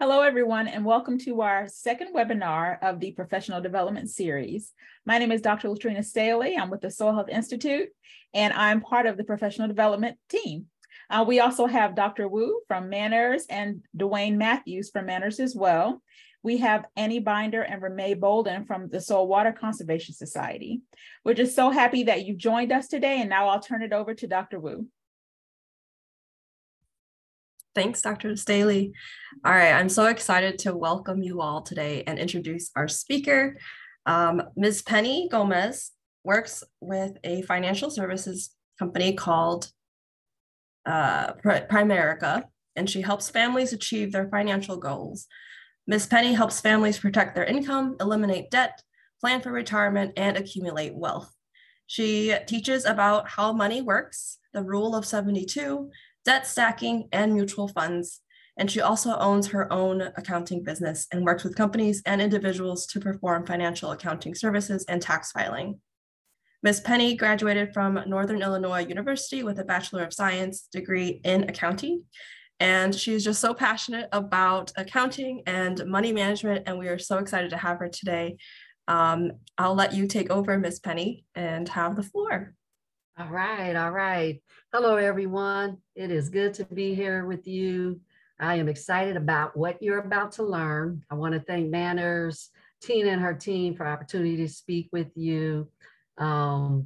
Hello, everyone, and welcome to our second webinar of the Professional Development Series. My name is Dr. Latrina Staley. I'm with the Soil Health Institute, and I'm part of the Professional Development team. We also have Dr. Wu from MANRRS and Dwayne Matthews from MANRRS as well. We have Annie Binder and Renee Bolden from the Soil Water Conservation Society. We're just so happy that you joined us today, and now I'll turn it over to Dr. Wu. Thanks, Dr. Staley. All right, I'm so excited to welcome you all today and introduce our speaker. Ms. Penny Gomez works with a financial services company called Primerica, and she helps families achieve their financial goals. Ms. Penny helps families protect their income, eliminate debt, plan for retirement, and accumulate wealth. She teaches about how money works, the rule of 72, debt stacking, and mutual funds. And she also owns her own accounting business and works with companies and individuals to perform financial accounting services and tax filing. Ms. Penny graduated from Northern Illinois University with a Bachelor of Science degree in accounting. And she's just so passionate about accounting and money management, and we are so excited to have her today. I'll let you take over, Ms. Penny, and have the floor. All right. Hello, everyone. It is good to be here with you. I am excited about what you're about to learn. I want to thank MANRRS, Tina and her team for the opportunity to speak with you. I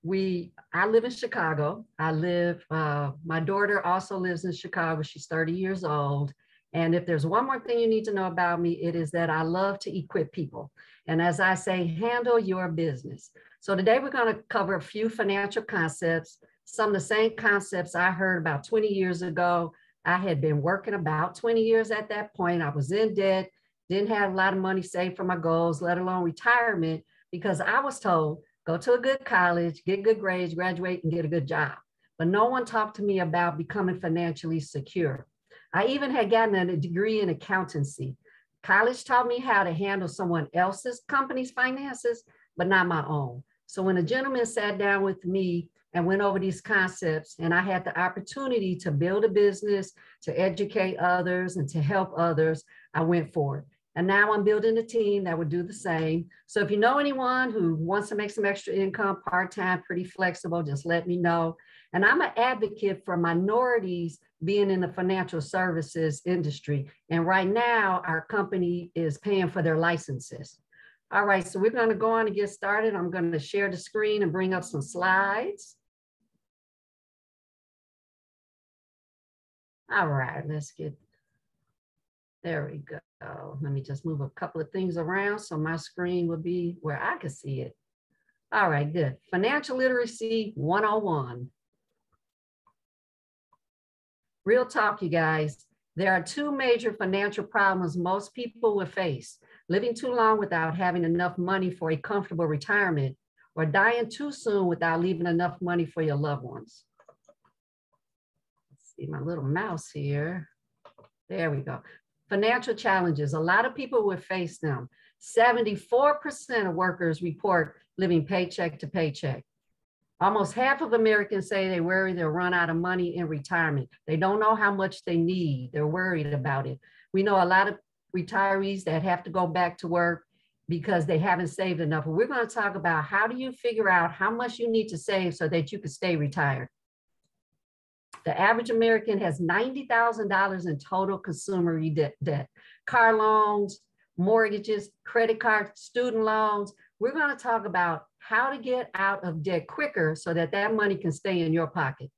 live in Chicago. My daughter also lives in Chicago. She's 30 years old. And if there's one more thing you need to know about me, it is that I love to equip people. And as I say, handle your business. So today we're going to cover a few financial concepts, some of the same concepts I heard about 20 years ago. I had been working about 20 years at that point. I was in debt, didn't have a lot of money saved for my goals, let alone retirement, because I was told, go to a good college, get good grades, graduate, and get a good job. But no one talked to me about becoming financially secure. I even had gotten a degree in accountancy. College taught me how to handle someone else's company's finances, but not my own. So when a gentleman sat down with me and went over these concepts, and I had the opportunity to build a business, to educate others, and to help others, I went for it. And now I'm building a team that would do the same. So if you know anyone who wants to make some extra income, part-time, pretty flexible, just let me know. And I'm an advocate for minorities being in the financial services industry. And right now, our company is paying for their licenses. All right, so we're going to go on and get started. I'm going to share the screen and bring up some slides. All right, there we go. Let me just move a couple of things around so my screen will be where I can see it. All right, good. Financial Literacy 101. Real talk, you guys. There are two major financial problems most people will face: living too long without having enough money for a comfortable retirement, or dying too soon without leaving enough money for your loved ones. Let's see my little mouse here. There we go. Financial challenges. A lot of people will face them. 74% of workers report living paycheck to paycheck. Almost half of Americans say they worry they'll run out of money in retirement. They don't know how much they need. They're worried about it. We know a lot of retirees that have to go back to work because they haven't saved enough. We're going to talk about how do you figure out how much you need to save so that you can stay retired. The average American has $90,000 in total consumer debt, car loans, mortgages, credit cards, student loans. We're going to talk about how to get out of debt quicker so that that money can stay in your pocket.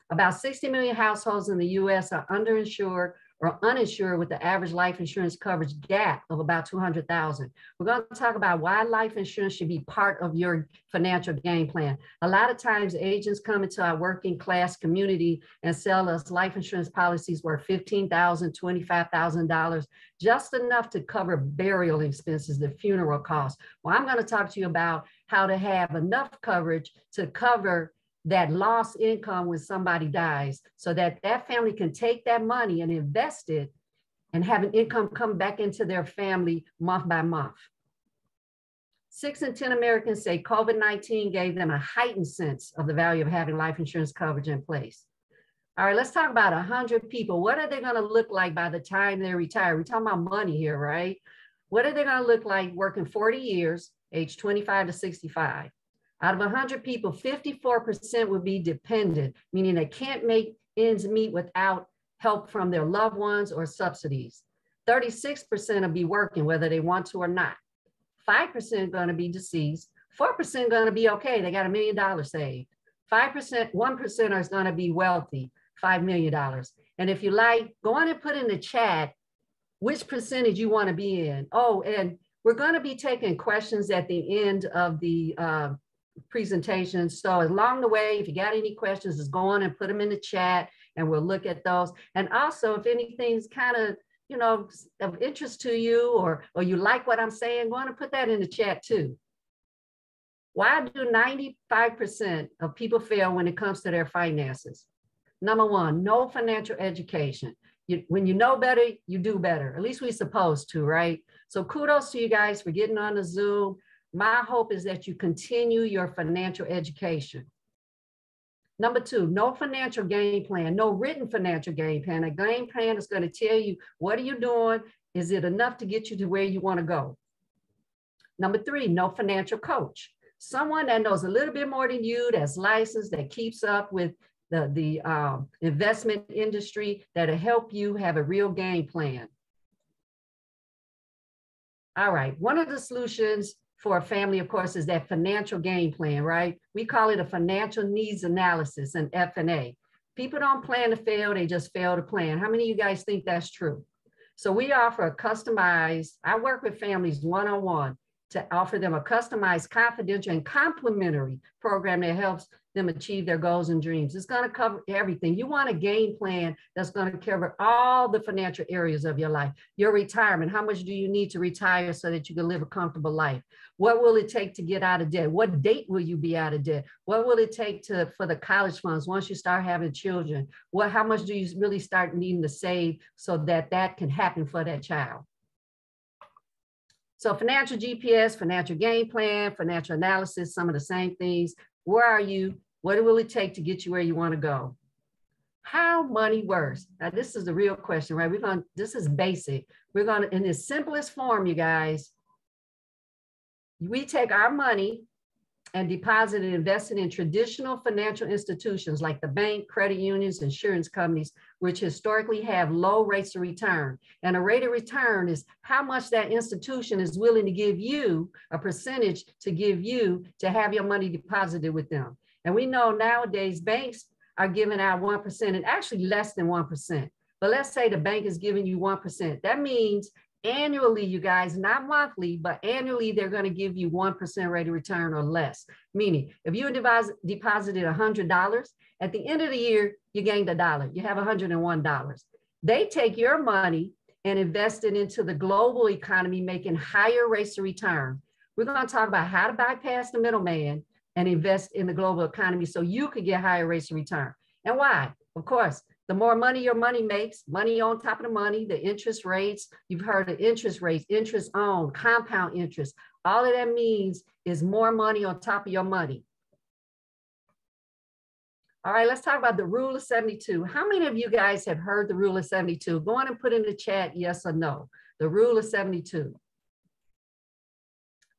About 60 million households in the US are underinsured or uninsured, with the average life insurance coverage gap of about 200,000. We're going to talk about why life insurance should be part of your financial game plan. A lot of times agents come into our working class community and sell us life insurance policies worth $15,000, $25,000, just enough to cover burial expenses, the funeral costs. Well, I'm going to talk to you about how to have enough coverage to cover that lost income when somebody dies, so that that family can take that money and invest it and have an income come back into their family month by month. 6 in 10 Americans say COVID-19 gave them a heightened sense of the value of having life insurance coverage in place. All right, let's talk about 100 people. What are they going to look like by the time they retire? We're talking about money here, right? What are they going to look like working 40 years, age 25 to 65? Out of 100 people, 54% would be dependent, meaning they can't make ends meet without help from their loved ones or subsidies. 36% will be working, whether they want to or not. 5% going to be deceased. 4% going to be okay. They got $1 million saved. 5%, 1% is going to be wealthy, $5 million. And if you like, go on and put in the chat which percentage you want to be in. Oh, and we're going to be taking questions at the end of the presentation. So along the way, if you got any questions, just go on and put them in the chat and we'll look at those. And also, if anything's kind of, you know, of interest to you or you like what I'm saying, go on and put that in the chat too. Why do 95% of people fail when it comes to their finances? Number one, no financial education. When you know better, you do better. At least we're supposed to, right? So kudos to you guys for getting on the Zoom. My hope is that you continue your financial education. Number two, no financial game plan, no written financial game plan. A game plan is going to tell you, what are you doing? Is it enough to get you to where you want to go? Number three, no financial coach. Someone that knows a little bit more than you, that's licensed, that keeps up with the investment industry, that'll help you have a real game plan. All right, one of the solutions for a family, of course, is that financial game plan, right? We call it a financial needs analysis, an F&A. People don't plan to fail, they just fail to plan. How many of you guys think that's true? So we offer a customized, I work with families one-on-one to offer them a customized, confidential, and complimentary program that helps them achieve their goals and dreams. It's going to cover everything. You want a game plan that's going to cover all the financial areas of your life. Your retirement, how much do you need to retire so that you can live a comfortable life? What will it take to get out of debt? What date will you be out of debt? What will it take for the college funds once you start having children? How much do you really start needing to save so that that can happen for that child? So financial GPS, financial game plan, financial analysis, some of the same things. Where are you? What will it take to get you where you want to go? How money works. Now, this is the real question, right? This is basic. We're going to, in its simplest form, you guys, we take our money and deposit and invest it in traditional financial institutions like the bank, credit unions, insurance companies, which historically have low rates of return. And a rate of return is how much that institution is willing to give you, a percentage to give you to have your money deposited with them. And we know nowadays banks are giving out 1% and actually less than 1%. But let's say the bank is giving you 1%. That means annually, you guys, not monthly, but annually, they're going to give you 1% rate of return or less. Meaning, if you deposited $100, at the end of the year, you gained $1. You have $101. They take your money and invest it into the global economy, making higher rates of return. We're going to talk about how to bypass the middleman and invest in the global economy so you could get higher rates of return. And why? Of course, the more money your money makes, money on top of the money, the interest rates, you've heard of interest rates, interest on, compound interest. All of that means is more money on top of your money. All right, let's talk about the rule of 72. How many of you guys have heard the rule of 72? Go on and put in the chat yes or no. The rule of 72.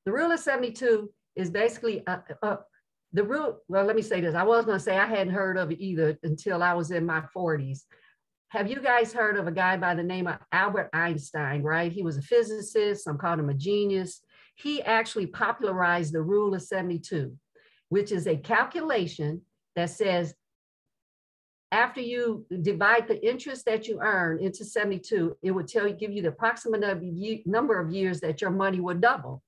The rule of 72 is basically the rule. Well, let me say this. I was going to say I hadn't heard of it either until I was in my 40s. Have you guys heard of a guy by the name of Albert Einstein, right? He was a physicist. Some called him a genius. He actually popularized the rule of 72, which is a calculation that says after you divide the interest that you earn into 72, it would give you the approximate number of years that your money would double.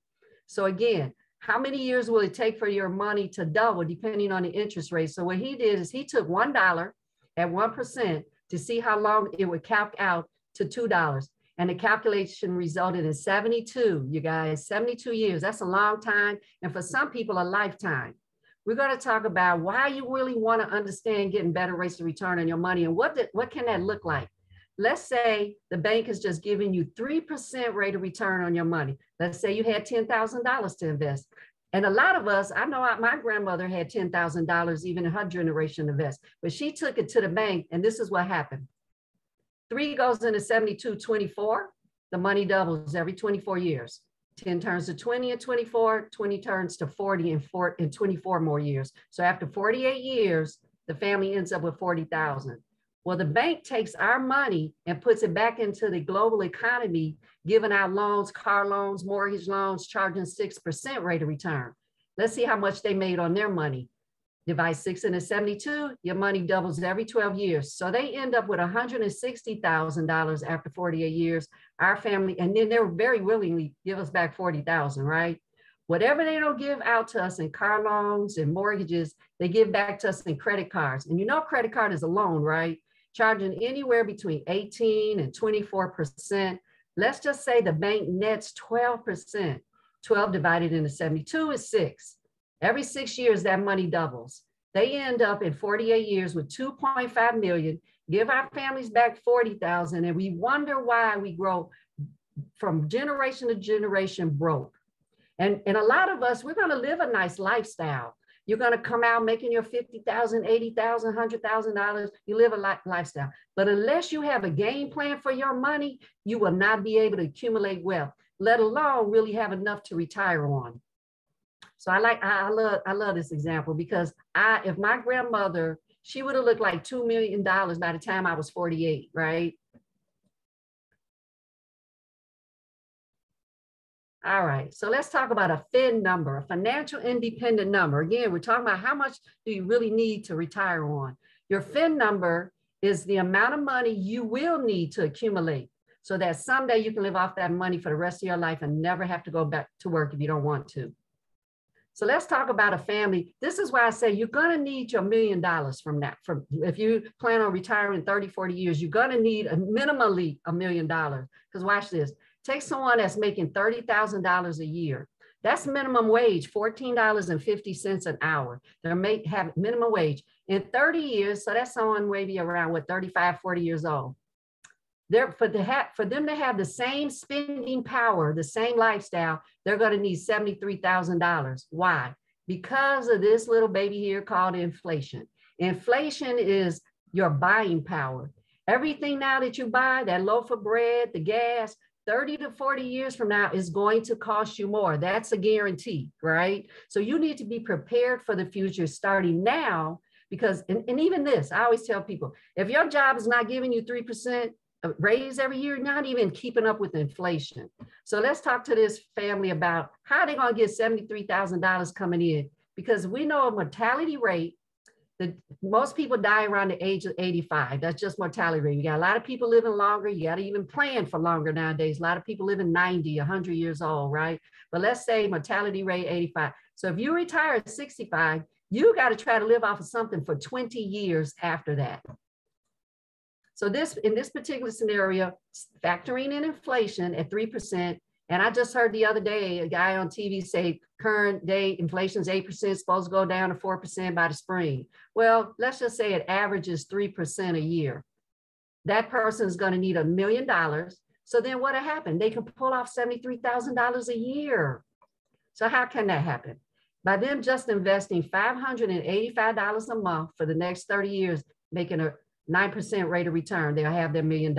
So again, how many years will it take for your money to double depending on the interest rate? So what he did is he took $1 at 1% to see how long it would calc out to $2. And the calculation resulted in 72, you guys, 72 years. That's a long time. And for some people, a lifetime. We're going to talk about why you really want to understand getting better rates of return on your money and what can that look like? Let's say the bank is just giving you 3% rate of return on your money. Let's say you had $10,000 to invest And a lot of us, I know my grandmother had $10,000 even in her generation to invest, but she took it to the bank, and this is what happened. 3 goes into 72, 24, the money doubles every 24 years. 10 turns to 20 and 24, 20 turns to 40 and 24 more years. So after 48 years, the family ends up with 40,000. Well, the bank takes our money and puts it back into the global economy, giving out loans, car loans, mortgage loans, charging 6% rate of return. Let's see how much they made on their money. Divide 6 into 72, your money doubles every 12 years. So they end up with $160,000 after 48 years, our family, and then they're very willingly give us back 40,000, right? Whatever they don't give out to us in car loans and mortgages, they give back to us in credit cards. And you know, credit card is a loan, right? Charging anywhere between 18 and 24%. Let's just say the bank nets 12%. 12 divided into 72 is 6. Every 6 years, that money doubles. They end up in 48 years with 2.5 million, give our families back 40,000, and we wonder why we grow from generation to generation broke. And a lot of us, we're gonna live a nice lifestyle. You're gonna come out making your $50,000, $80,000, $100,000, you live a lifestyle. But unless you have a game plan for your money, you will not be able to accumulate wealth, let alone really have enough to retire on. So I love this example because if my grandmother, she would have looked like $2 million by the time I was 48, right? All right, so let's talk about a FIN number, a financial independent number. Again, we're talking about how much do you really need to retire on. Your FIN number is the amount of money you will need to accumulate so that someday you can live off that money for the rest of your life and never have to go back to work if you don't want to. So let's talk about a family. This is why I say you're gonna need your $1 million from that. If you plan on retiring in 30, 40 years, you're gonna need minimally $1 million. Because watch this, take someone that's making $30,000 a year. That's minimum wage, $14.50 an hour. They have minimum wage. In 30 years, so that's someone maybe around, what, 35, 40 years old. For them to have the same spending power, the same lifestyle, they're going to need $73,000. Why? Because of this little baby here called inflation. Inflation is your buying power. Everything now that you buy, that loaf of bread, the gas, 30 to 40 years from now is going to cost you more. That's a guarantee, right? So you need to be prepared for the future starting now because, and even this, I always tell people, if your job is not giving you 3%, raise every year, not even keeping up with inflation. So let's talk to this family about how they're going to get $73,000 coming in, because we know a mortality rate that most people die around the age of 85. That's just mortality rate. You got a lot of people living longer. You got to even plan for longer nowadays. A lot of people living 90, 100 years old, right? But let's say mortality rate 85. So if you retire at 65, you got to try to live off of something for 20 years after that. So in this particular scenario, factoring in inflation at 3%, and I just heard the other day, a guy on TV say current day inflation is 8%, supposed to go down to 4% by the spring. Well, let's just say it averages 3% a year. That person is going to need $1 million. So then what happened? They can pull off $73,000 a year. So how can that happen? By them just investing $585 a month for the next 30 years, making a 9% rate of return, they'll have their $1 million.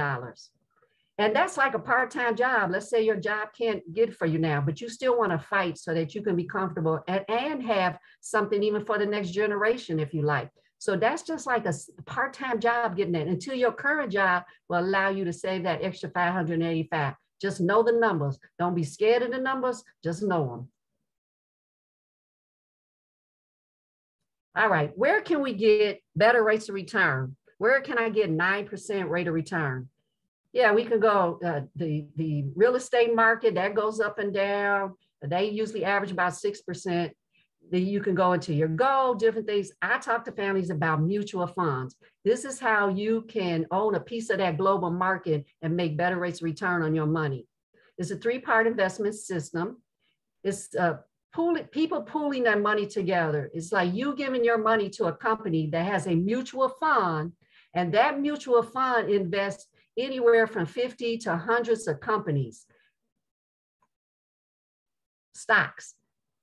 And that's like a part-time job. Let's say your job can't get it for you now, but you still want to fight so that you can be comfortable and have something even for the next generation if you like. So that's just like a part-time job getting that until your current job will allow you to save that extra $585. Just know the numbers. Don't be scared of the numbers, just know them. All right, where can we get better rates of return? Where can I get 9% rate of return? Yeah, we can go, the real estate market, that goes up and down. They usually average about 6%. Then you can go into your gold, different things. I talk to families about mutual funds. This is how you can own a piece of that global market and make better rates of return on your money. It's a 3-part investment system. It's people pooling their money together. It's like you giving your money to a company that has a mutual fund, and that mutual fund invests anywhere from 50 to hundreds of companies, stocks.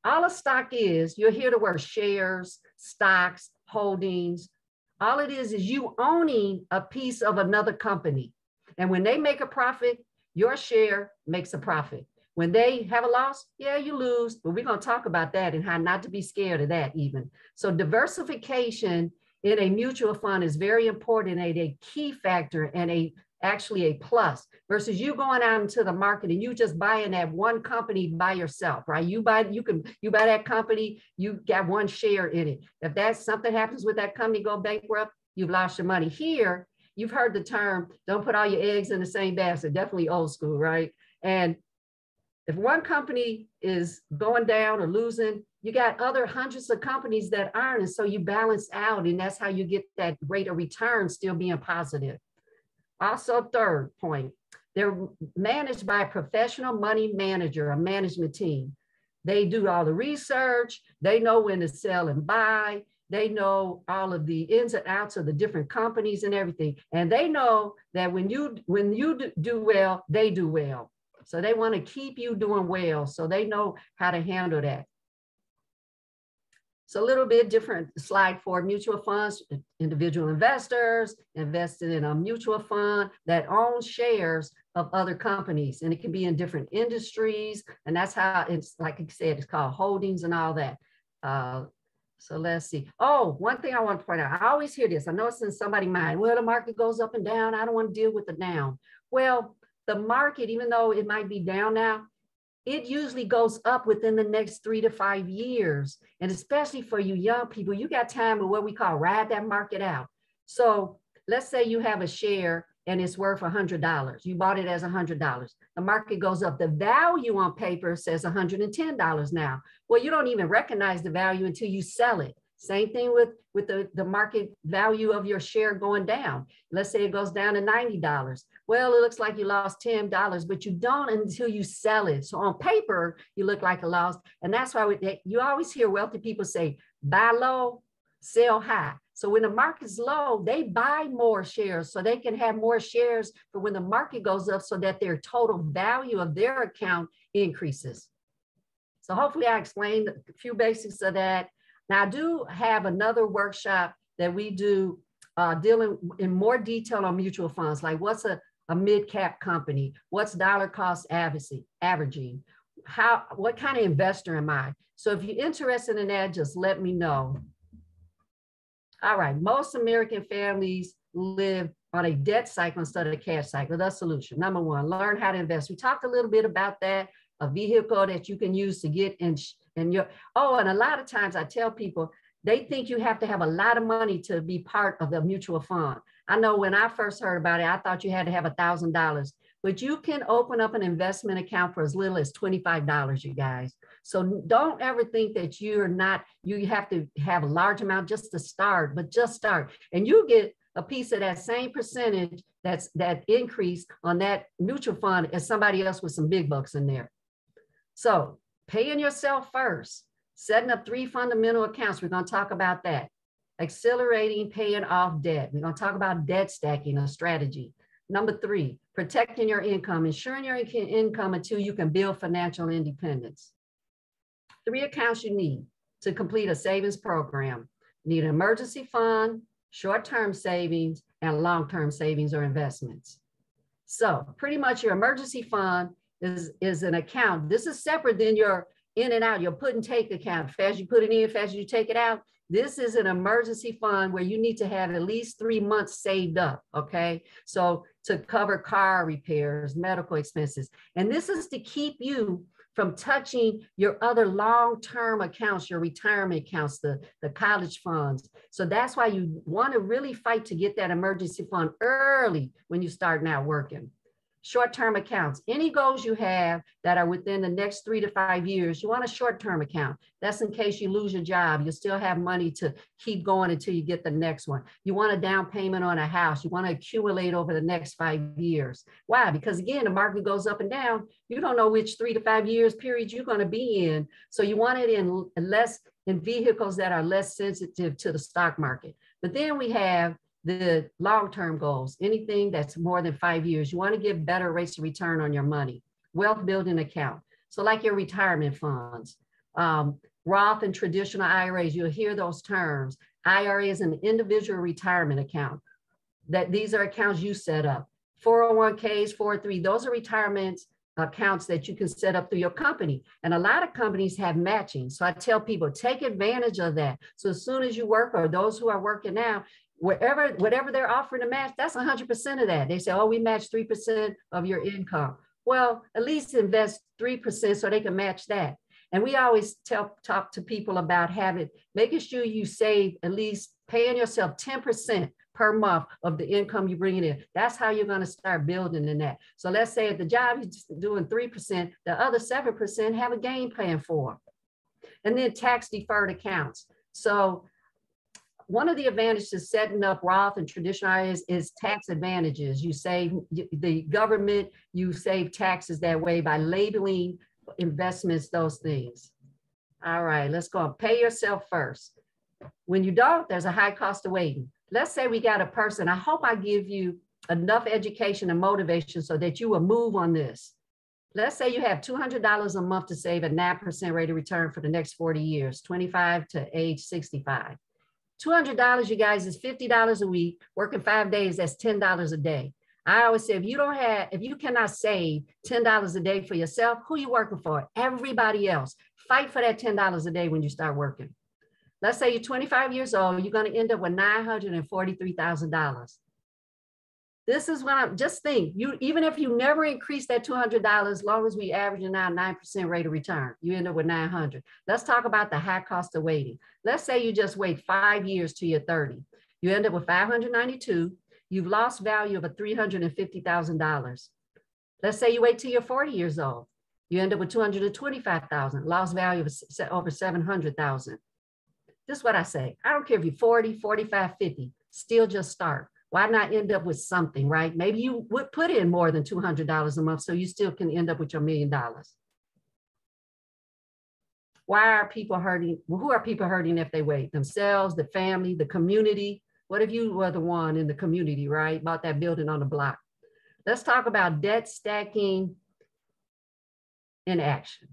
All a stock is, you'll hear the word shares, stocks, holdings. All it is you owning a piece of another company. And when they make a profit, your share makes a profit. When they have a loss, yeah, you lose, but we're going to talk about that and how not to be scared of that even. So diversification in a mutual fund is very important and a key factor and actually a plus versus you going out into the market and you just buying that one company by yourself, right? You buy that company, you got one share in it. If that's something happens with that company, go bankrupt, you've lost your money. Here, you've heard the term, don't put all your eggs in the same basket, definitely old school, right? And if one company is going down or losing, you got other hundreds of companies that aren't, and so you balance out, and that's how you get that rate of return still being positive. Also, third point, they're managed by a professional money manager, a management team. They do all the research. They know when to sell and buy. They know all of the ins and outs of the different companies and everything. And they know that when you do well, they do well. So they want to keep you doing well. So they know how to handle that. So a little bit different slide for mutual funds. Individual investors invested in a mutual fund that owns shares of other companies. And it can be in different industries. And that's how it's, like I said, it's called holdings and all that. So let's see. Oh, one thing I want to point out. I always hear this. I know it's in somebody's mind. Well, the market goes up and down. I don't want to deal with the down. Well, the market, even though it might be down now, it usually goes up within the next 3 to 5 years. And especially for you young people, you got time with what we call ride that market out. So let's say you have a share and it's worth $100. You bought it as $100. The market goes up. The value on paper says $110 now. Well, you don't even recognize the value until you sell it. Same thing with the market value of your share going down. Let's say it goes down to $90. Well, it looks like you lost $10, but you don't until you sell it. So on paper, you look like a loss. And that's why you always hear wealthy people say, buy low, sell high. So when the market's low, they buy more shares so they can have more shares for when the market goes up so that their total value of their account increases. So hopefully I explained a few basics of that. Now I do have another workshop that we do dealing in more detail on mutual funds, like what's a mid-cap company, what's dollar cost averaging, what kind of investor am I? So if you're interested in that, just let me know. All right, most American families live on a debt cycle instead of a cash cycle. The solution, number one, learn how to invest. We talked a little bit about that, a vehicle that you can use to get in your, and a lot of times I tell people, they think you have to have a lot of money to be part of the mutual fund. I know when I first heard about it, I thought you had to have $1,000, but you can open up an investment account for as little as $25, you guys. So don't ever think that you have to have a large amount just to start, but just start. And you get a piece of that same percentage that increase on that mutual fund as somebody else with some big bucks in there. So paying yourself first, setting up 3 fundamental accounts. We're going to talk about that. Accelerating paying off debt. We're going to talk about debt stacking, a strategy. Number 3, protecting your income, ensuring your income until you can build financial independence. 3 accounts you need to complete a savings program. You need an emergency fund, short-term savings, and long-term savings or investments. So pretty much your emergency fund is an account. This is separate than your in and out, your put and take account. Fast you put it in, fast you take it out. This is an emergency fund where you need to have at least 3 months saved up, okay? So to cover car repairs, medical expenses. And this is to keep you from touching your other long-term accounts, your retirement accounts, the college funds. So that's why you want to really fight to get that emergency fund early when you start now working. Short-term accounts, any goals you have that are within the next 3 to 5 years, you want a short-term account. That's in case you lose your job. You still have money to keep going until you get the next one. You want a down payment on a house. You want to accumulate over the next 5 years. Why? Because again, the market goes up and down. You don't know which 3 to 5 years period you're going to be in. So you want it in vehicles that are less sensitive to the stock market. But then we have the long-term goals, anything that's more than 5 years. You want to get better rates of return on your money. Wealth building account. So like your retirement funds, Roth and traditional IRAs, you'll hear those terms. IRA is an individual retirement account. These are accounts you set up. 401ks, 403, those are retirement accounts that you can set up through your company. And a lot of companies have matching. So I tell people, take advantage of that. So as soon as you work, or those who are working now, whatever they're offering to match, that's 100% of that. They say, oh, we match 3% of your income. Well, at least invest 3% so they can match that. And we always talk to people about making sure you save, at least paying yourself 10% per month of the income you bring in. That's how you're going to start building in that. So let's say at the job you're just doing 3%, the other 7% have a game plan for. And then tax deferred accounts. So one of the advantages of setting up Roth and traditional IRAs is tax advantages. You save the government, you save taxes that way by labeling investments, those things. All right, let's go on. Pay yourself first. When you don't, there's a high cost of waiting. Let's say we got a person, I hope I give you enough education and motivation so that you will move on this. Let's say you have $200 a month to save at 9% rate of return for the next 40 years, 25 to age 65. $200, you guys, is $50 a week. Working 5 days, that's $10 a day. I always say, if you cannot save $10 a day for yourself, who are you working for? Everybody else. Fight for that $10 a day when you start working. Let's say you're 25 years old, you're going to end up with $943,000. This is what just think, even if you never increase that $200, as long as we averaging out 9% rate of return, you end up with 900. Let's talk about the high cost of waiting. Let's say you just wait 5 years till you're 30. You end up with 592. You've lost value of $350,000. Let's say you wait till you're 40 years old. You end up with 225,000, lost value of over 700,000. This is what I say. I don't care if you're 40, 45, 50, still just start. Why not end up with something, right? Maybe you would put in more than $200 a month so you still can end up with your $1 million. Why are people hurting? Well, who are people hurting if they wait? Themselves, the family, the community. What if you were the one in the community, right? About that building on the block. Let's talk about debt stacking in action.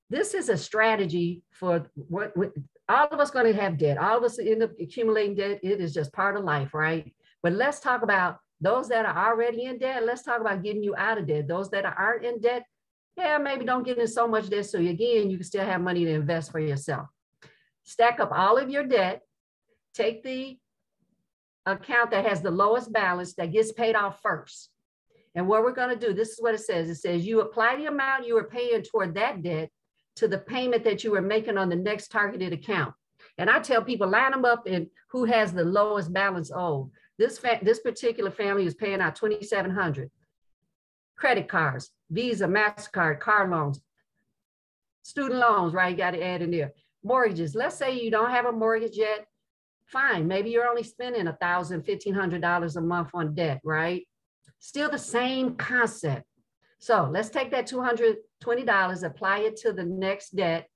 This is a strategy for what all of us going to have debt. All of us end up accumulating debt. It is just part of life, right? But let's talk about those that are already in debt. Let's talk about getting you out of debt. Those that aren't in debt, yeah, maybe don't get in so much debt. So again, you can still have money to invest for yourself. Stack up all of your debt. Take the account that has the lowest balance that gets paid off first. And what we're going to do, this is what it says. It says you apply the amount you were paying toward that debt to the payment that you were making on the next targeted account. And I tell people, line them up in who has the lowest balance owed. This particular family is paying out $2,700. Credit cards, Visa, MasterCard, car loans, student loans, right? You got to add in there. Mortgages. Let's say you don't have a mortgage yet. Fine. Maybe you're only spending $1,000, $1,500 a month on debt, right? Still the same concept. So let's take that $220, apply it to the next debt,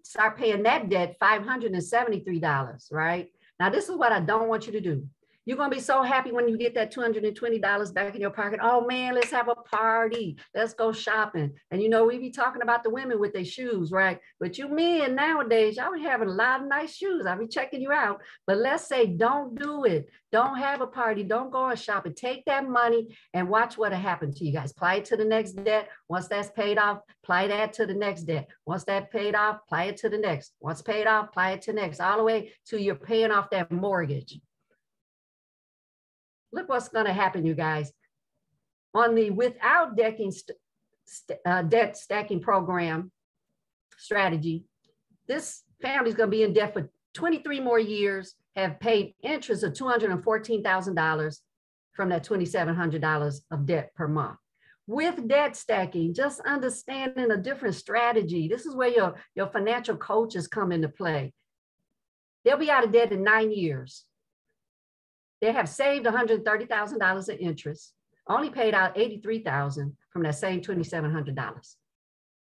start paying that debt $573, right? Now, this is what I don't want you to do. You're going to be so happy when you get that $220 back in your pocket. Oh man, let's have a party. Let's go shopping. And you know, we be talking about the women with their shoes, right? But you men nowadays, y'all be having a lot of nice shoes. I'll be checking you out. But let's say don't do it. Don't have a party. Don't go and shopping. Take that money and watch what'll happen to you guys. Apply it to the next debt. Once that's paid off, apply that to the next debt. Once that's paid off, apply it to the next. Once paid off, apply it to the next, all the way to you're paying off that mortgage. Look what's going to happen, you guys. On the without debt stacking program strategy, this family is going to be in debt for 23 more years, have paid interest of $214,000 from that $2,700 of debt per month. With debt stacking, just understanding a different strategy. This is where your financial coaches come into play. They'll be out of debt in 9 years. They have saved $130,000 in interest, only paid out $83,000 from that same $2,700.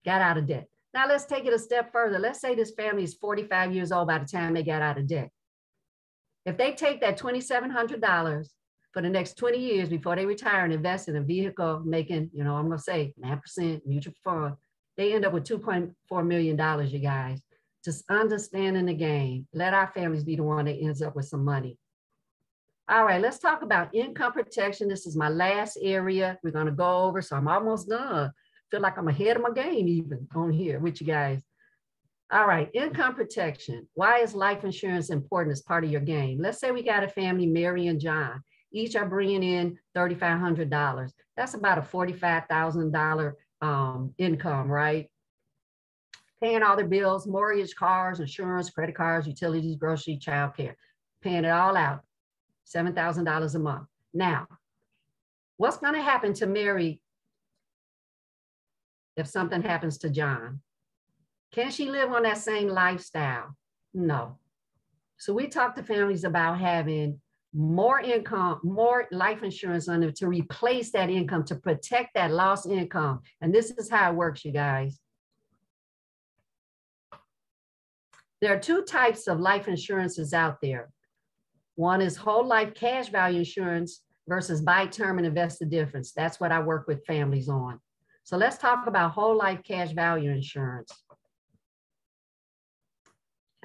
Got out of debt. Now let's take it a step further. Let's say this family is 45 years old by the time they got out of debt. If they take that $2,700 for the next 20 years before they retire and invest in a vehicle making, I'm going to say 9% mutual fund, they end up with $2.4 million, you guys. Just understanding the game. Let our families be the one that ends up with some money. All right, let's talk about income protection. This is my last area we're gonna go over, so I'm almost done. Feel like I'm ahead of my game even on here with you guys. All right, income protection. Why is life insurance important as part of your game? Let's say we got a family, Mary and John. Each are bringing in $3,500. That's about a $45,000 income, right? Paying all their bills, mortgage, cars, insurance, credit cards, utilities, grocery, childcare. Paying it all out, $7,000 a month. Now, what's going to happen to Mary if something happens to John? Can she live on that same lifestyle? No. So we talk to families about having more income, more life insurance on it to replace that income, to protect that lost income. And this is how it works, you guys. There are two types of life insurances out there. One is whole life cash value insurance versus buy term and invest the difference. That's what I work with families on. So let's talk about whole life cash value insurance.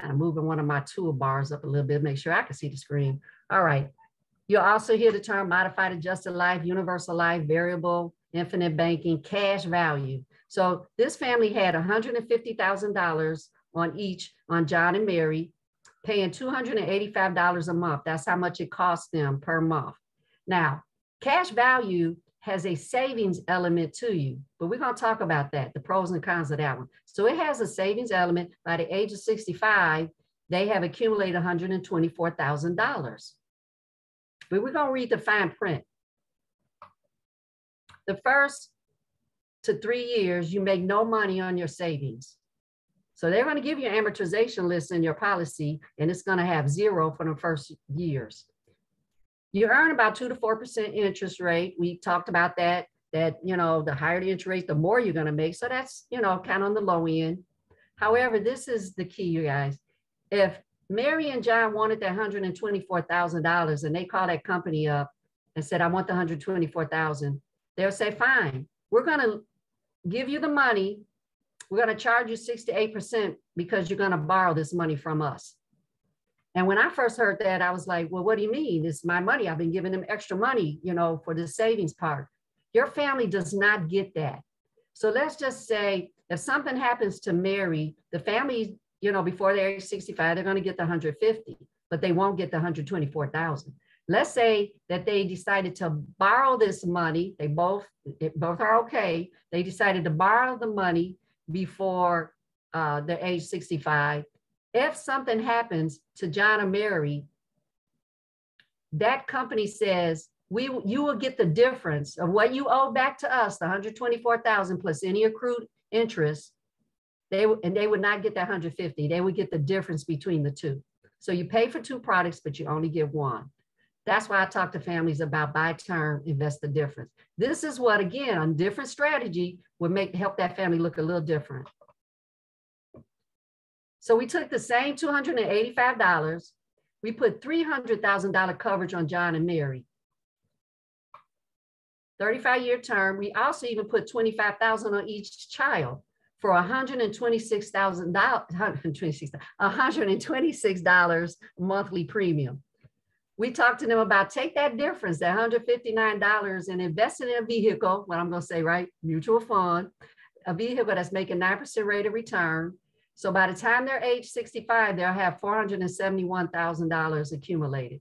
Kind of moving one of my toolbars up a little bit, make sure I can see the screen. All right. You'll also hear the term modified adjusted life, universal life, variable, infinite banking, cash value. So this family had $150,000 on each, on John and Mary, paying $285 a month. That's how much it costs them per month. Now, cash value has a savings element to you, but we're going to talk about that, the pros and cons of that one. So it has a savings element. By the age of 65, they have accumulated $124,000. But we're going to read the fine print. The first to 3 years, you make no money on your savings. So they're going to give you an amortization list in your policy, and it's going to have 0 for the first years. You earn about 2 to 4% interest rate. We talked about that, you know, the higher the interest rate, the more you're going to make. So that's, you know, kind of on the low end. However, this is the key, you guys. If Mary and John wanted that $124,000 and they call that company up and said, I want the $124,000, they'll say, fine, we're going to give you the money. We're going to charge you 6 to 8% because you're going to borrow this money from us. And when I first heard that, I was like, well, what do you mean? It's my money. I've been giving them extra money, you know, for the savings part. Your family does not get that. So let's just say if something happens to Mary, the family, you know, before they're age 65, they're going to get the 150, but they won't get the 124,000. Let's say that they decided to borrow this money. They both are okay. They decided to borrow the money before they're age 65. If something happens to John or Mary, that company says, you will get the difference of what you owe back to us, the $124,000 plus any accrued interest. They would not get that 150. They would get the difference between the two. So you pay for two products, but you only get one. That's why I talk to families about buy term, invest the difference. This is what, again, a different strategy would help that family look a little different. So we took the same $285. We put $300,000 coverage on John and Mary. 35-year term. We also even put $25,000 on each child for $126 monthly premium. We talked to them about take that difference, that $159, and invest it in a vehicle, what I'm going to say, right? Mutual fund, a vehicle that's making 9% rate of return. So by the time they're age 65, they'll have $471,000 accumulated.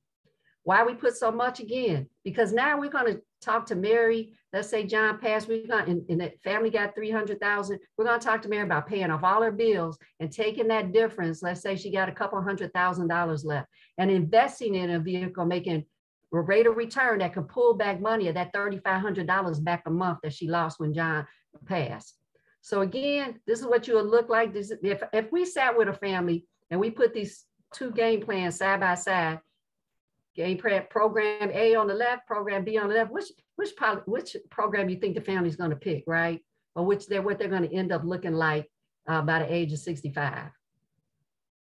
Why we put so much again? Because now we're going to talk to Mary. Let's say John passed, and the family got $300,000. We're going to talk to Mary about paying off all her bills and taking that difference. Let's say she got a couple $100,000 left and investing in a vehicle, making a rate of return that could pull back money of that $3,500 back a month that she lost when John passed. So again, this is what you would look like. If we sat with a family and we put these two game plans side by side, game program A on the left, program B on the left, which program you think the family's going to pick, right? Or what they're going to end up looking like by the age of 65.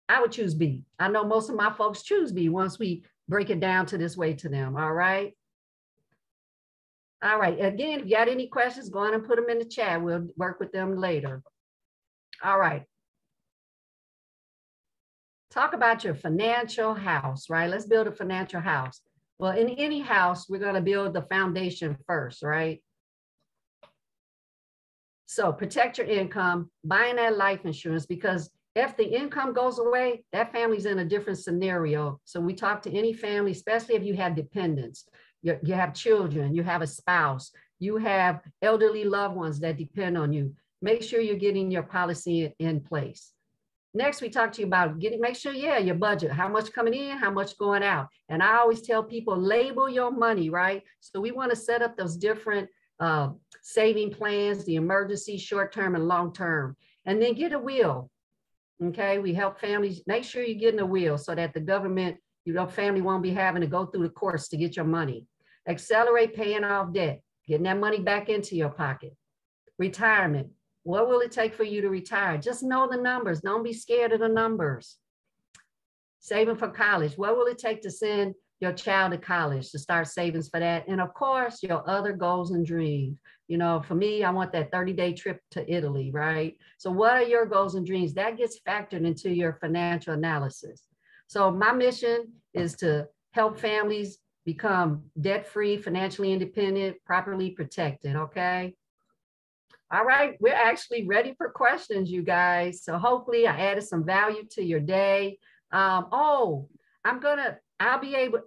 I would choose B. I know most of my folks choose B once we break it down to this way to them, all right? All right. Again, if you got any questions, go on and put them in the chat. We'll work with them later. All right. Talk about your financial house, right? Let's build a financial house. Well, in any house, we're going to build the foundation first, right? So protect your income, buying that life insurance, because if the income goes away, that family's in a different scenario. So we talk to any family, especially if you have dependents, you have children, you have a spouse, you have elderly loved ones that depend on you. Make sure you're getting your policy in place. Next, we talk to you about make sure, your budget, how much coming in, how much going out. And I always tell people, label your money, right? So we want to set up those different saving plans, the emergency, short-term and long-term, and then get a will. Okay, we help families, make sure you're getting a will so that the government, family won't be having to go through the courts to get your money. Accelerate paying off debt, getting that money back into your pocket. Retirement. What will it take for you to retire? Just know the numbers. Don't be scared of the numbers. Saving for college. What will it take to send your child to college, to start savings for that? And of course, your other goals and dreams. For me, I want that 30-day trip to Italy, right? So what are your goals and dreams? That gets factored into your financial analysis. So my mission is to help families become debt-free, financially independent, properly protected, okay? All right, we're actually ready for questions, you guys. So hopefully I added some value to your day. I'll be able,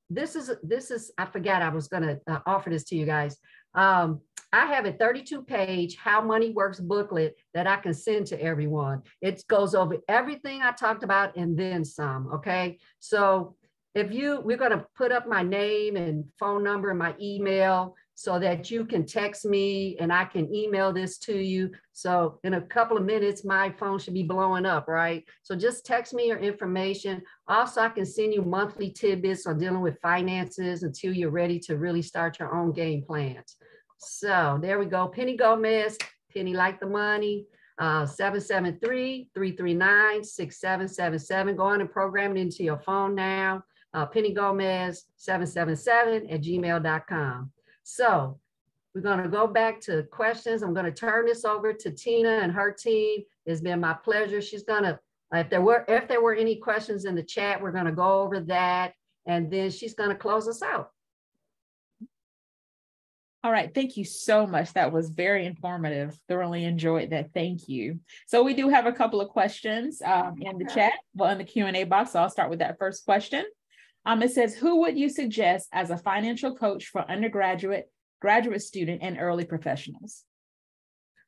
this is, I forgot I was gonna offer this to you guys. I have a 32-page How Money Works booklet that I can send to everyone. It goes over everything I talked about and then some, okay? So we're gonna put up my name and phone number and my email so that you can text me and I can email this to you. So in a couple of minutes, my phone should be blowing up, right? So just text me your information. Also, I can send you monthly tidbits on dealing with finances until you're ready to really start your own game plans. So there we go. Penny Gomez, Penny Like the Money, 773-339-6777. Go on and program it into your phone now. Penny Gomez, 777@gmail.com. So we're going to go back to questions. I'm going to turn this over to Tina and her team. It's been my pleasure. She's going to, if there were any questions in the chat, we're going to go over that. And then she's going to close us out. All right. Thank you so much. That was very informative. Thoroughly enjoyed that. Thank you. So we do have a couple of questions in the chat, in the Q&A box. So I'll start with that first question. It says, who would you suggest as a financial coach for undergraduate, graduate student, and early professionals?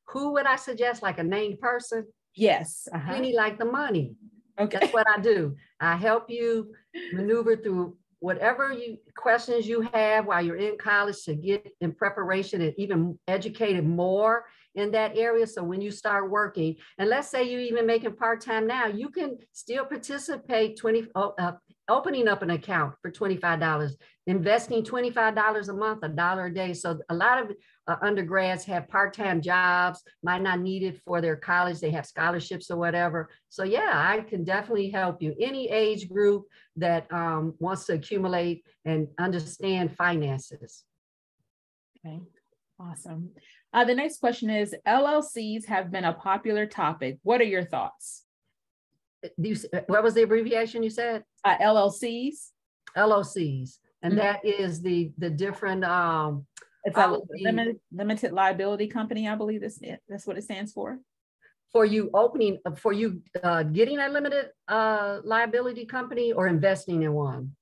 Who would I suggest, like a named person? Yes. Penny Like the Money. Okay. That's what I do. I help you maneuver through whatever questions you have while you're in college to get in preparation and even educated more in that area. So when you start working, and let's say you're even making part-time now, you can still participate opening up an account for $25, investing $25 a month, $1 a day. So a lot of undergrads have part-time jobs, might not need it for their college. They have scholarships or whatever. So yeah, I can definitely help you. Any age group that wants to accumulate and understand finances. Okay, awesome. The next question is, LLCs have been a popular topic. What are your thoughts? What was the abbreviation you said? LLCs. LLCs. And that is the different it's a limited liability company, I believe that's what it stands for. For you getting a limited liability company or investing in one?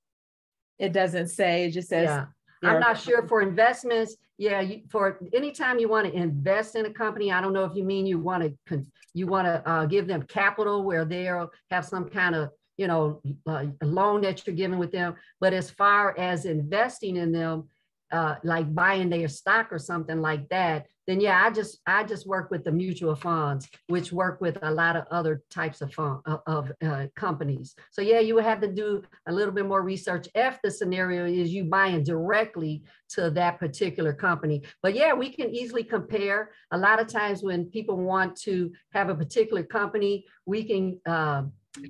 It doesn't say, it just says. Yeah. I'm not sure for investments. Yeah, for anytime you want to invest in a company, I don't know if you mean you want to give them capital where they'll have some kind of a loan that you're giving with them. But as far as investing in them, like buying their stock or something like that, then yeah, I just work with the mutual funds, which work with a lot of other types of companies. So yeah, you would have to do a little bit more research if the scenario is you buying directly to that particular company. But yeah, we can easily compare. A lot of times when people want to have a particular company, we can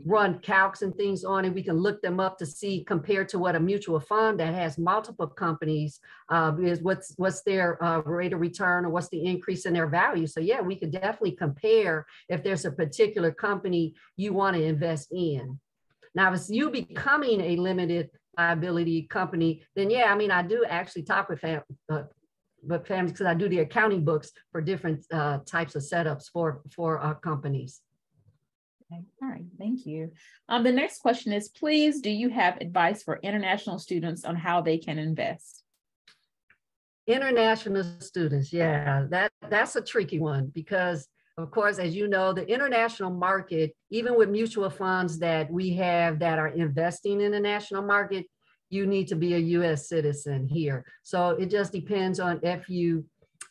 run calcs and things on it. We can look them up to see compared to what a mutual fund that has multiple companies is, what's their rate of return or what's the increase in their value. So yeah, we could definitely compare if there's a particular company you want to invest in. Now, if you becoming a limited liability company, then yeah, I mean, I do actually talk with families because I do the accounting books for different types of setups for companies. Okay. All right, thank you. The next question is, please, do you have advice for international students on how they can invest? International students, yeah, that's a tricky one because, of course, as you know, the international market, even with mutual funds that we have that are investing in the national market, you need to be a U.S. citizen here. So it just depends on if you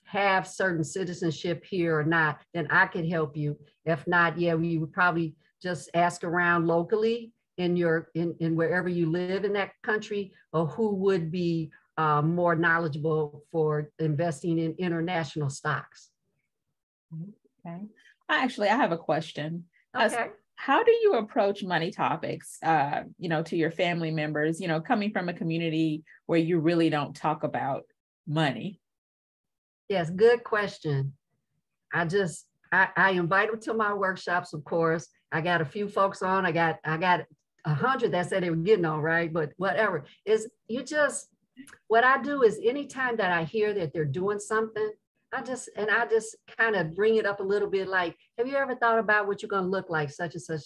have certain citizenship here or not, then I could help you. If not, yeah, we would probably just ask around locally in wherever you live in that country, or who would be more knowledgeable for investing in international stocks. Okay. I have a question. Okay. How do you approach money topics, to your family members, coming from a community where you really don't talk about money? Yes, good question. I invite them to my workshops, of course. I got a few folks on. I got 100 that said they were getting on, right? But whatever. What I do is anytime that I hear that they're doing something, I just kind of bring it up a little bit, like, have you ever thought about what you're going to look like such and such,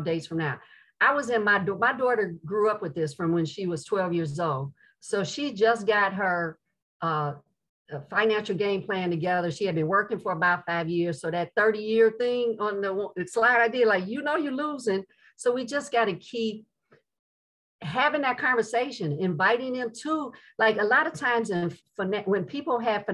days from now? I was in my daughter grew up with this from when she was 12 years old. So she just got her financial game plan together. She had been working for about 5 years. So that 30-year thing on the slide I did, like, you're losing. So we just got to keep having that conversation, inviting them to, like, a lot of times when people have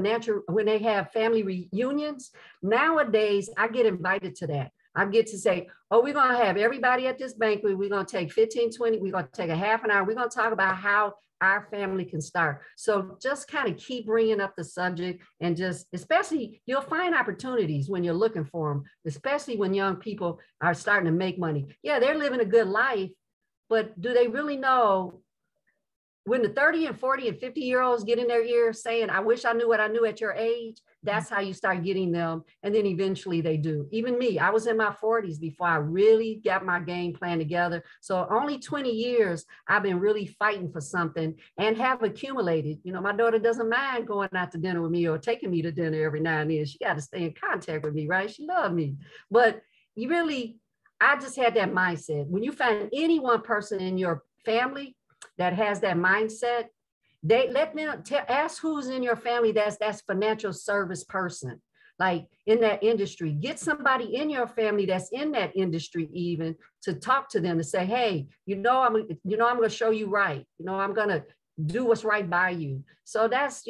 when they have family reunions, nowadays I get invited to that. I get to say, oh, we're going to have everybody at this banquet. We're going to take 15, 20, we're going to take a half an hour. We're going to talk about how our family can start. So just kind of keep bringing up the subject, and just, especially, you'll find opportunities when you're looking for them, especially when young people are starting to make money. Yeah, they're living a good life, but do they really know when the 30 and 40 and 50-year-olds get in their ear saying, I wish I knew what I knew at your age? That's how you start getting them. And then eventually they do. Even me, I was in my 40s before I really got my game plan together. So only 20 years I've been really fighting for something and have accumulated. My daughter doesn't mind going out to dinner with me or taking me to dinner every now and then. She got to stay in contact with me, right? She loved me. But I just had that mindset. When you find any one person in your family that has that mindset, they let them ask who's in your family that's financial service person, like in that industry. Get somebody in your family that's in that industry, even to talk to them, to say, hey, I'm going to show you right. I'm going to do what's right by you. So that's,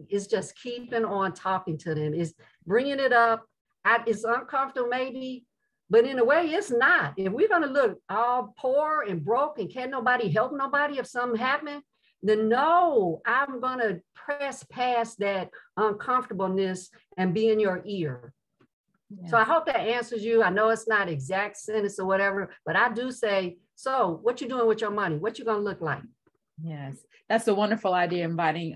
it's just keeping on talking to them, is bringing it up. It's uncomfortable maybe, but in a way, it's not. If we're going to look all poor and broke and can't nobody help nobody if something happened, then no, I'm going to press past that uncomfortableness and be in your ear. Yes. So I hope that answers you. I know it's not exact sentence or whatever, but I do say, so what you doing with your money? What you going to look like? Yes, that's a wonderful idea, inviting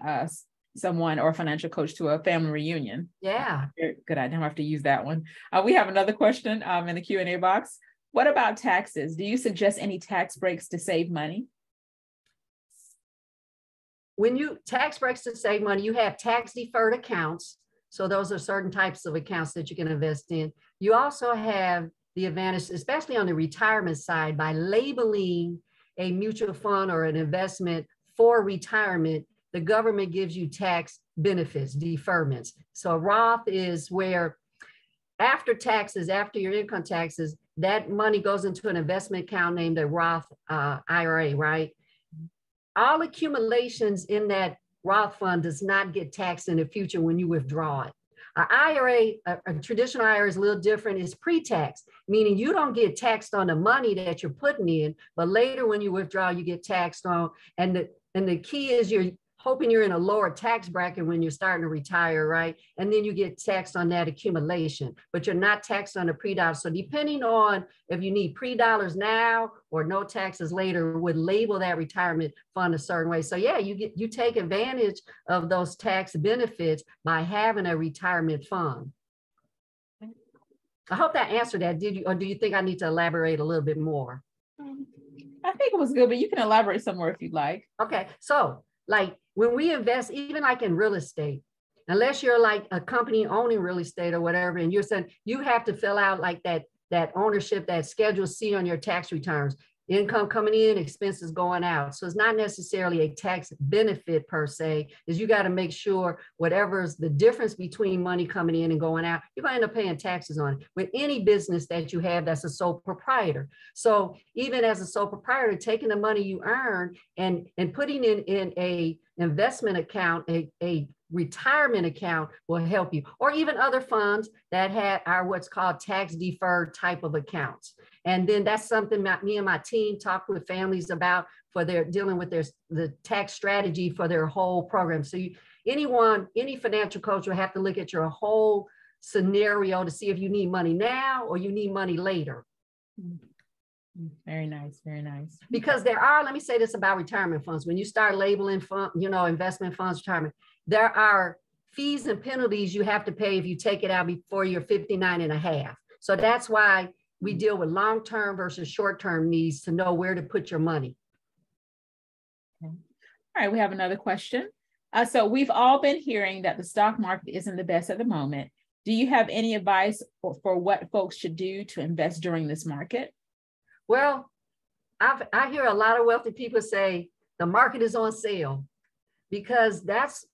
someone or a financial coach to a family reunion. Yeah. Good. I don't have to use that one. We have another question in the Q&A box. What about taxes? Do you suggest any tax breaks to save money? When you tax breaks to save money, you have tax deferred accounts. So those are certain types of accounts that you can invest in. You also have the advantage, especially on the retirement side, by labeling a mutual fund or an investment for retirement, the government gives you tax benefits, deferments. So Roth is where after taxes, after your income taxes, that money goes into an investment account named a Roth IRA, right? All accumulations in that Roth fund does not get taxed in the future when you withdraw it. An IRA, a traditional IRA is a little different. It's pre-tax, meaning you don't get taxed on the money that you're putting in, but later when you withdraw, you get taxed on. And the key is you're hoping you're in a lower tax bracket when you're starting to retire, right? And then you get taxed on that accumulation, but you're not taxed on the pre-dollars. So depending on if you need pre-dollars now or no taxes later, would label that retirement fund a certain way. So yeah, you take advantage of those tax benefits by having a retirement fund. I hope that answered that. Did you, or do you think I need to elaborate a little bit more? I think it was good, but you can elaborate some more if you'd like. Okay, so like when we invest, even like in real estate, unless you're like a company owning real estate or whatever, and you're saying you have to fill out like that ownership, that Schedule C on your tax returns, income coming in, expenses going out. So it's not necessarily a tax benefit per se, is you got to make sure whatever's the difference between money coming in and going out, you're going to end up paying taxes on it with any business that you have that's a sole proprietor. So even as a sole proprietor, taking the money you earn and putting in a investment account, a retirement account will help you, or even other funds that are what's called tax deferred type of accounts. And then that's something that me and my team talk with families about for their dealing with the tax strategy for their whole program. So any financial coach will have to look at your whole scenario to see if you need money now or you need money later. Very nice, very nice. Because let me say this about retirement funds. When you start labeling investment funds, retirement, there are fees and penalties you have to pay if you take it out before you're 59 and a half. So that's why we deal with long-term versus short-term needs to know where to put your money. Okay. All right, we have another question. So we've all been hearing that the stock market isn't the best at the moment. Do you have any advice for what folks should do to invest during this market? Well, I hear a lot of wealthy people say the market is on sale, because that's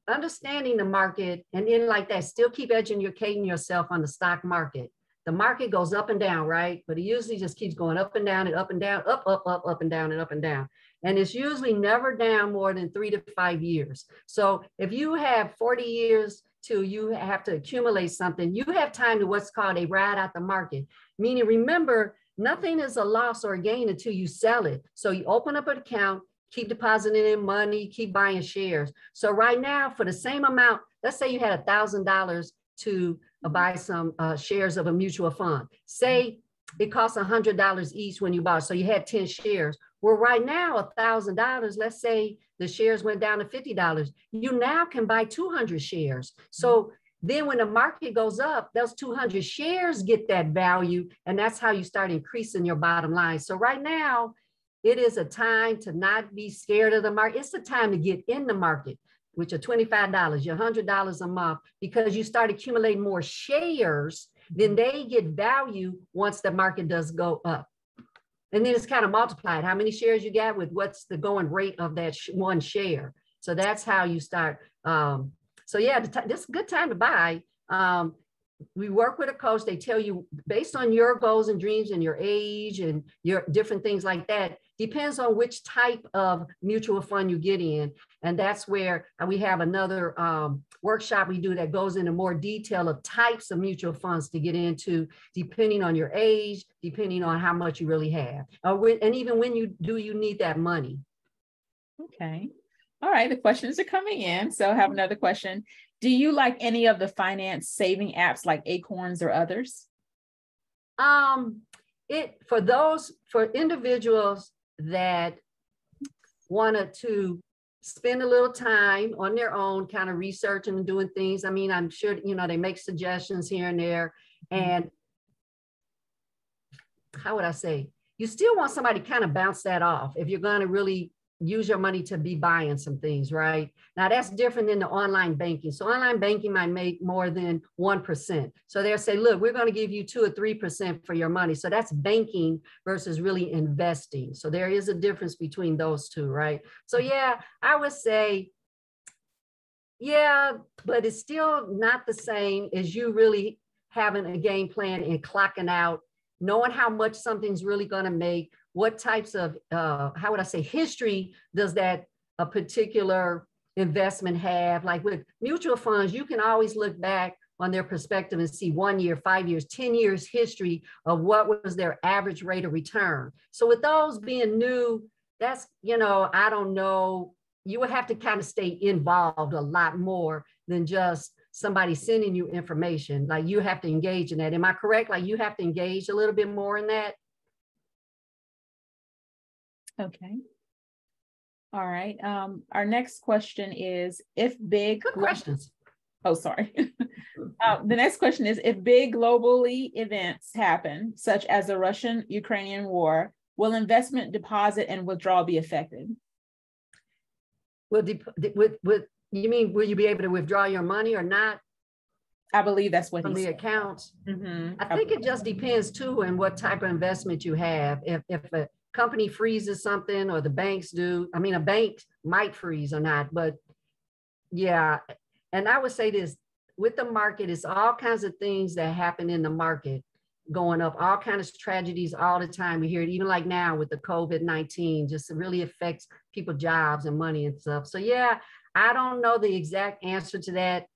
understanding the market, and then like that, still keep educating yourself on the stock market. The market goes up and down, right? But it usually just keeps going up and down and up and down, up and down and up and down. And it's usually never down more than 3 to 5 years. So if you have 40 years till you have to accumulate something, you have time to what's called a ride out the market. Meaning, remember, nothing is a loss or a gain until you sell it. So you open up an account, keep depositing in money, keep buying shares. So right now, for the same amount, let's say you had $1,000 to buy some shares of a mutual fund. Say it costs $100 each when you bought, so you had 10 shares. Well, right now, $1,000, let's say the shares went down to $50. You now can buy 200 shares. So then when the market goes up, those 200 shares get that value, and that's how you start increasing your bottom line. So right now, it is a time to not be scared of the market. It's a time to get in the market with your $25, your $100 a month, because you start accumulating more shares, then they get value once the market does go up. And then it's kind of multiplied. How many shares you got with what's the going rate of that one share. So that's how you start. So yeah, this is a good time to buy. We work with a coach. They tell you based on your goals and dreams and your age and your different things like that, depends on which type of mutual fund you get in. And that's where we have another workshop we do that goes into more detail of types of mutual funds to get into, depending on your age, depending on how much you really have. And even when you need that money. Okay. All right, the questions are coming in. So I have another question. Do you like any of the finance saving apps like Acorns or others? For individuals that wanted to spend a little time on their own, kind of researching and doing things. I mean, I'm sure, they make suggestions here and there. And how would I say? You still want somebody to kind of bounce that off if you're going to really use your money to be buying some things, right? Now that's different than the online banking. So online banking might make more than 1%. So they'll say, look, we're going to give you 2 or 3% for your money. So that's banking versus really investing. So there is a difference between those two, right? So yeah, I would say, yeah, but it's still not the same as you really having a game plan and clocking out, knowing how much something's really going to make, what types of, how would I say, history does that a particular investment have? Like with mutual funds, you can always look back on their perspective and see 1 year, 5 years, 10 years history of what was their average rate of return. So with those being new, that's, I don't know you would have to kind of stay involved a lot more than just somebody sending you information. Like you have to engage in that. Am I correct? Like you have to engage a little bit more in that? Okay. All right. Our next question is if big. Good questions. Oh, sorry. The next question is if big globally events happen, such as the Russian-Ukrainian war, will investment deposit and withdrawal be affected? You mean, will you be able to withdraw your money or not? I believe that's what from he the said. accounts. Mm-hmm. I think it just depends too on what type of investment you have. If a company freezes something or the banks do, I mean, a bank might freeze or not, but yeah. And I would say this, with the market, it's all kinds of things that happen in the market going up, all kinds of tragedies all the time. We hear it, even like now with the COVID-19, just really affects people's jobs and money and stuff. So yeah, I don't know the exact answer to that,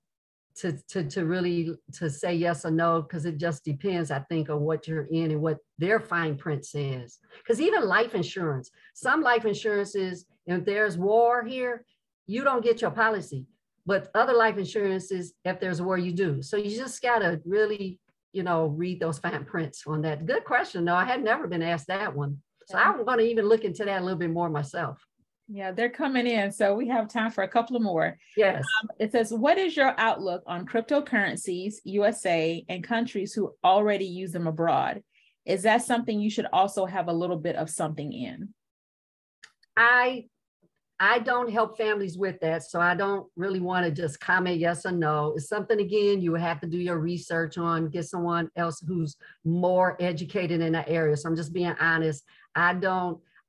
to really say yes or no, because it just depends, I think, on what you're in and what their fine print says. Because even life insurance, some life insurances, if there's war here, you don't get your policy. But other life insurances, if there's a war, you do. So you just gotta really, read those fine prints on that. Good question, though. I had never been asked that one. So I'm gonna even look into that a little bit more myself. Yeah, they're coming in. So we have time for a couple of more. Yes. It says, what is your outlook on cryptocurrencies, USA, and countries who already use them abroad? Is that something you should also have a little bit of something in? I don't help families with that. So I don't really want to just comment yes or no. It's something, again, you have to do your research on, get someone else who's more educated in that area. So I'm just being honest.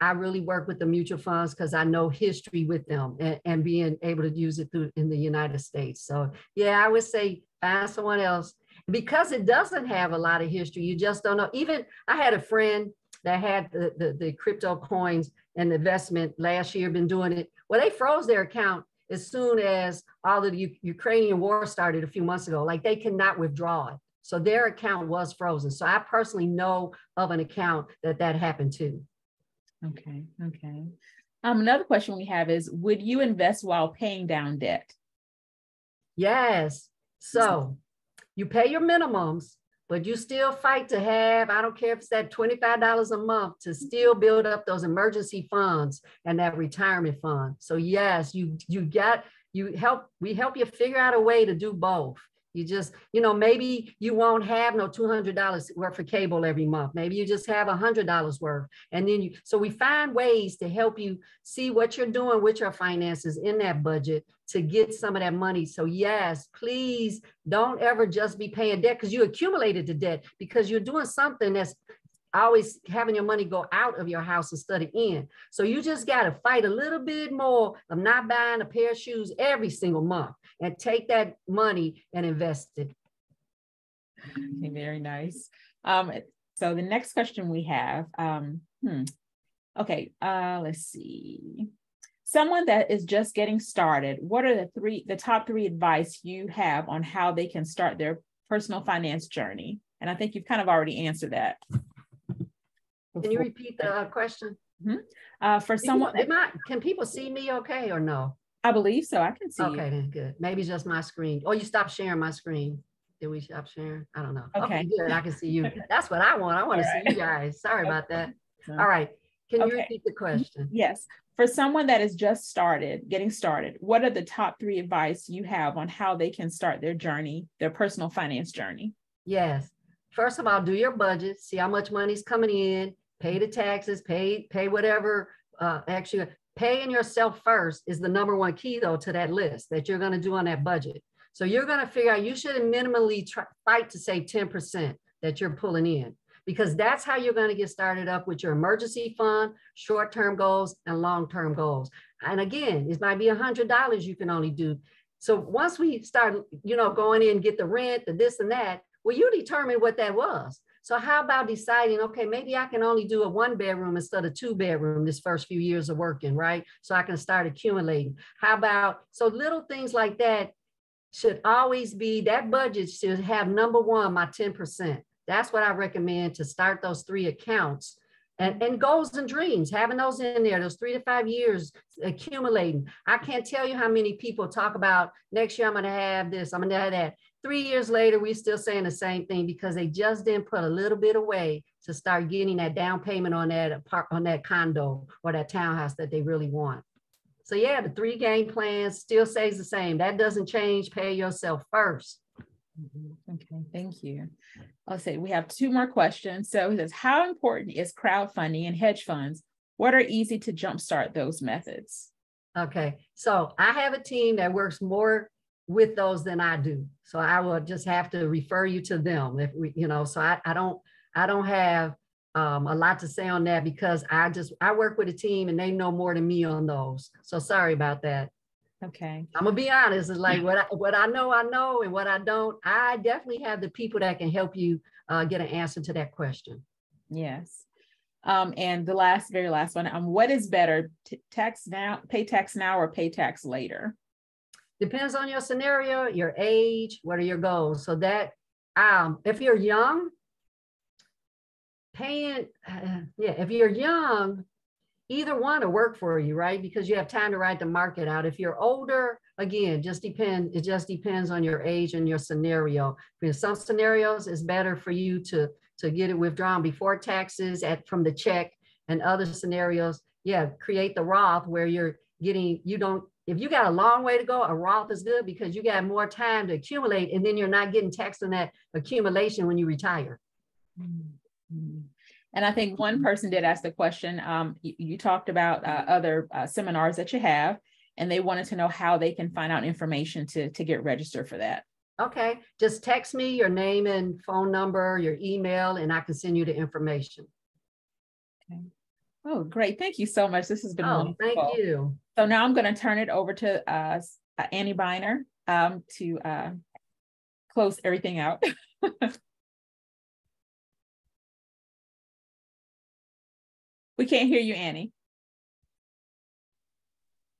I really work with the mutual funds because I know history with them and being able to use it in the United States. So yeah, I would say find someone else because it doesn't have a lot of history. You just don't know. Even I had a friend that had the crypto coins and investment last year, been doing it. Well, they froze their account as soon as all of the Ukrainian war started a few months ago. Like they cannot withdraw it. So their account was frozen. So I personally know of an account that happened to. Okay. Another question we have is, would you invest while paying down debt? Yes. So you pay your minimums, but you still fight to have, I don't care if it's that $25 a month, to still build up those emergency funds and that retirement fund. So yes, we help you figure out a way to do both. You just, maybe you won't have no $200 worth of cable every month. Maybe you just have $100 worth. And then so we find ways to help you see what you're doing with your finances in that budget to get some of that money. So yes, please don't ever just be paying debt because you accumulated the debt because you're doing something that's always having your money go out of your house instead of in. So you just got to fight a little bit more of not buying a pair of shoes every single month and take that money and invest it. Okay, very nice. So the next question we have, let's see. Someone that is just getting started, what are the top three advice you have on how they can start their personal finance journey? And I think you've kind of already answered that. Can you repeat the question? Mm-hmm. For someone, can people see me okay or no? I believe so. I can see you. Okay, then good. Maybe just my screen. Oh, you stopped sharing my screen. Did we stop sharing? I don't know. Okay, good. I can see you. That's what I want. I want to see you guys. Sorry about that. All right. Can you repeat the question? Yes. For someone that is just getting started, what are the top three advice you have on how they can start their journey, their personal finance journey? Yes. First of all, do your budget, see how much money's coming in, pay the taxes, pay whatever, actually paying yourself first is the number one key though to that list that you're going to do on that budget. So you're going to figure out you should minimally fight to save 10% that you're pulling in, because that's how you're going to get started up with your emergency fund, short-term goals and long-term goals. And again, it might be $100 you can only do. So once we start, going in, get the rent, the this and that, well, you determine what that was. So how about deciding, okay, maybe I can only do a 1-bedroom instead of 2-bedroom this first few years of working, right? So I can start accumulating. How about, so little things like that should always be, that budget should have number one, my 10%. That's what I recommend to start those 3 accounts. And goals and dreams, having those in there, those 3 to 5 years accumulating. I can't tell you how many people talk about next year I'm going to have this, I'm going to have that. 3 years later, we're still saying the same thing because they just didn't put a little bit away to start getting that down payment on that condo or that townhouse that they really want. So yeah, the 3 game plan still stays the same. That doesn't change. Pay yourself first. Okay, thank you. Let's say we have 2 more questions. So it says, how important is crowdfunding and hedge funds? What are easy to jumpstart those methods? Okay, so I have a team that works more with those than I do. So I will just have to refer you to them. If we, so I don't have a lot to say on that because I work with a team and they know more than me on those. So sorry about that. Okay. I'm gonna be honest. It's like what I know, and what I don't. I definitely have the people that can help you get an answer to that question. Yes. And the very last one. What is better, pay tax now, or pay tax later? Depends on your scenario, your age, what are your goals. So that if you're young, if you're young, either one will work for you, right? Because you have time to ride the market out. If you're older, again, it just depends on your age and your scenario. In some scenarios, it's better for you to get it withdrawn before taxes from the check, and other scenarios, create the Roth where if you got a long way to go, a Roth is good because you got more time to accumulate, and then you're not getting taxed on that accumulation when you retire. Mm-hmm. And I think one person did ask the question, you talked about other seminars that you have, and they wanted to know how they can find out information to get registered for that. Okay, just text me your name and phone number, your email, and I can send you the information. Okay. Oh, great. Thank you so much. This has been wonderful. Thank you. So now I'm going to turn it over to Annie Biner to close everything out. We can't hear you, Annie.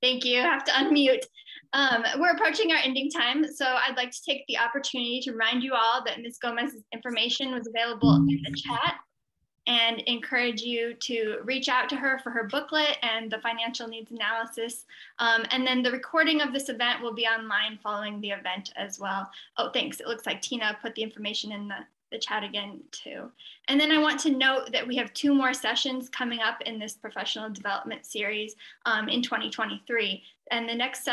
Thank you. I have to unmute. We're approaching our ending time, so I'd like to take the opportunity to remind you all that Ms. Gomez's information was available in the chat, and encourage you to reach out to her for her booklet and the financial needs analysis. And then the recording of this event will be online following the event as well. Oh, thanks. It looks like Tina put the information in the chat again too. And then I want to note that we have 2 more sessions coming up in this professional development series in 2023. And the next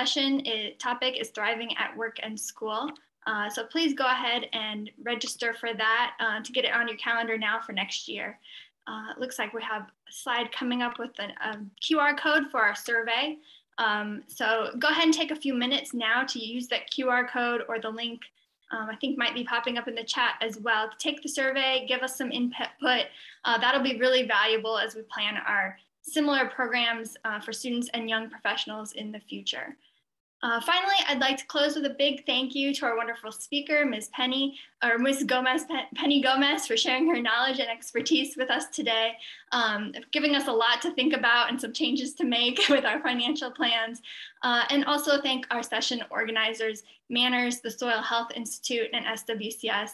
topic is thriving at work and school. So please go ahead and register for that to get it on your calendar now for next year. It looks like we have a slide coming up with a QR code for our survey. So go ahead and take a few minutes now to use that QR code or the link I think might be popping up in the chat as well. Take the survey, give us some input. That'll be really valuable as we plan our similar programs for students and young professionals in the future. Finally, I'd like to close with a big thank you to our wonderful speaker, Ms. Penny Gomez, for sharing her knowledge and expertise with us today, giving us a lot to think about and some changes to make with our financial plans. And also thank our session organizers, MANRRS, the Soil Health Institute, and SWCS.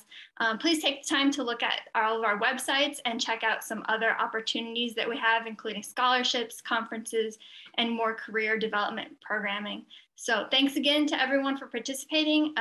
Please take the time to look at all of our websites and check out some other opportunities that we have, including scholarships, conferences, and more career development programming. So thanks again to everyone for participating.